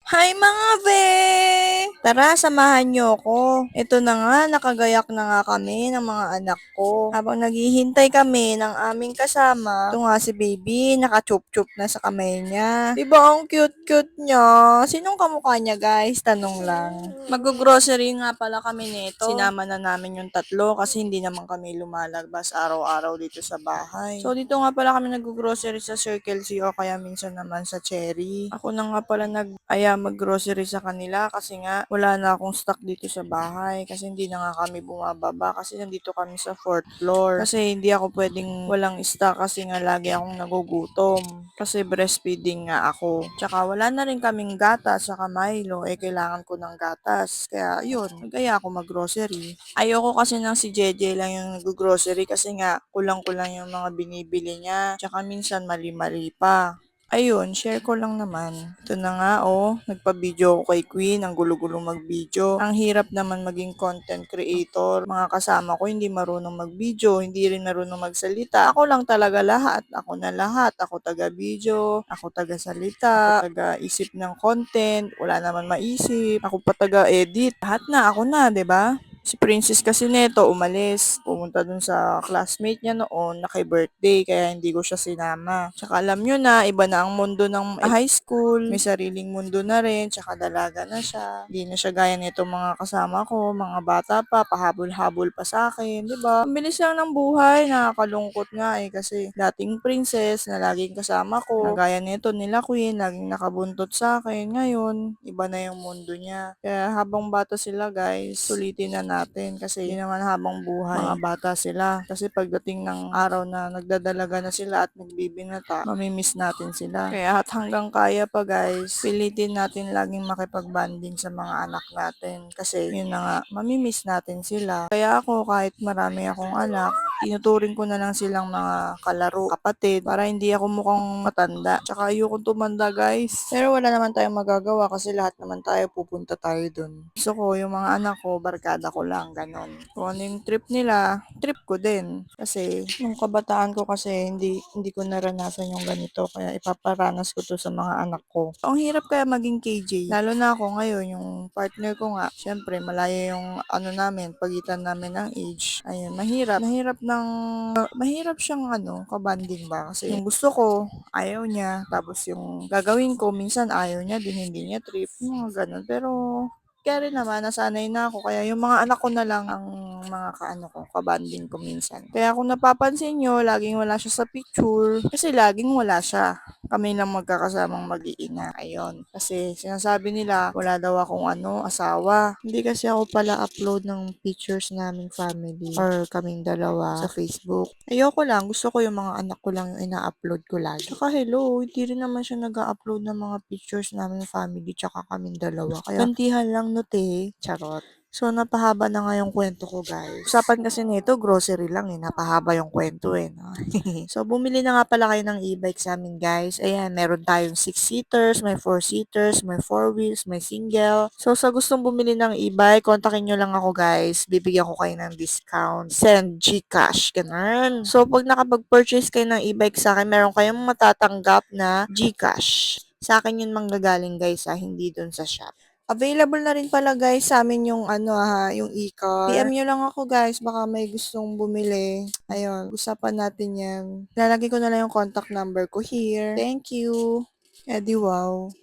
Hi mga be! Tara, samahan niyo ako. Ito na nga, nakagayak na nga kami ng mga anak ko. Habang naghihintay kami ng aming kasama, ito nga si baby, naka-chup-chup na sa kamay niya. Diba ang cute-cute niya? Sinong kamukha niya guys? Tanong lang. Mag-grocery nga pala kami nito. Sinama na namin yung tatlo kasi hindi naman kami lumalabas araw-araw dito sa bahay. So dito nga pala kami nag-grocery sa Circle C o kaya minsan naman sa Cherry. Ako na nga pala mag-grocery sa kanila kasi nga wala na akong stock dito sa bahay kasi hindi na nga kami bumababa kasi nandito kami sa 4th floor. Kasi hindi ako pwedeng walang stock kasi nga lagi akong nagugutom kasi breastfeeding nga ako. Tsaka wala na rin kaming gatas sa Milo kailangan ko ng gatas. Kaya yun, nagaya ako mag-grocery. Ayoko kasi ng si Jeje lang yung nag-grocery kasi nga kulang-kulang yung mga binibili niya. Tsaka minsan mali-mali pa. Ayun, share ko lang naman. Ito na nga nagpa-video ako kay Queen, ang gulo-gulo mag-video. Ang hirap naman maging content creator. Mga kasama ko hindi marunong mag-video, hindi rin marunong magsalita. Ako lang talaga lahat. Ako na lahat. Ako taga-video, ako taga-salita, ako taga-isip ng content, wala naman maisip. Ako pa taga-edit. Lahat na, ako na, 'di ba? Si Princess kasi neto umalis, pumunta dun sa classmate niya noon na kay birthday kaya hindi ko siya sinama. Tsaka alam nyo na, iba na ang mundo ng high school, may sariling mundo na rin, tsaka dalaga na siya. Hindi na siya gaya nito mga kasama ko, mga bata pa, pahabol-habol pa sa akin, di ba? Ang bilis lang ng buhay, nakakalungkot nga kasi dating princess na laging kasama ko, na gaya nito nila Queen, laging nakabuntot sa akin. Ngayon, iba na yung mundo niya. Kaya habang bata sila guys, sulitin na natin kasi hindi naman habang buhay, mga bata sila. Kasi pagdating ng araw na nagdadalaga na sila at nagbibinata, mamimiss natin sila. Kaya at hanggang kaya pa guys, pilitin natin laging makipag-banding sa mga anak natin. Kasi yun na nga, mamimiss natin sila. Kaya ako kahit marami akong anak, tinuturing ko na lang silang mga kalaro, kapatid, para hindi ako mukhang matanda. Tsaka ayokong tumanda guys. Pero wala naman tayong magagawa kasi lahat naman tayo pupunta tayo dun. Gusto ko yung mga anak ko, barkada ko lang, ganon. Kung ano yung trip nila, trip ko din. Kasi nung kabataan ko kasi hindi ko naranasan yung ganito. Kaya ipaparanas ko to sa mga anak ko. Ang hirap kaya maging KJ. Lalo na ako ngayon, yung partner ko nga, syempre malayo yung ano namin, pagitan namin ng age. Ayun, mahirap. Mahirap siyang kabanding ba? Kasi yung gusto ko, ayaw niya. Tapos yung gagawin ko, minsan ayaw niya din, hindi niya trip. Yung mga ganun. Pero kaya rin naman, nasanay na ako. Kaya yung mga anak ko na lang ang mga kabanding ko minsan. Kaya kung napapansin nyo, laging wala siya sa picture. Kasi laging wala siya. Kami lang magkakasamang mag-iina. Ayun. Kasi sinasabi nila, wala daw akong asawa. Hindi kasi ako pala upload ng pictures naming family or kaming dalawa sa Facebook. Ayoko lang. Gusto ko yung mga anak ko lang yung ina-upload ko lagi. Tsaka hello, hindi rin naman siya nag-upload ng mga pictures naming family tsaka kaming dalawa. Kaya gantihan lang no te. Charot. So, napahaba na nga yung kwento ko, guys. Usapan kasi nito, grocery lang Napahaba yung kwento no? So, bumili na nga pala kayo ng e-bike sa amin, guys. Ayan, meron tayong 6-seaters, may 4-seaters, may 4 wheels, may single. So, sa gustong bumili ng e-bike, kontakin nyo lang ako, guys. Bibigyan ko kayo ng discount. Send GCash, ganun. So, pag nakapag-purchase kayo ng e-bike sa akin, meron kayong matatanggap na GCash. Sa akin yun manggagaling, guys, hindi dun sa shop. Available na rin pala guys sa amin yung yung e-car. PM nyo lang ako guys, baka may gustong bumili. Ayun, usapan natin yan. Lalagay ko na lang yung contact number ko here. Thank you. Eddie, wow.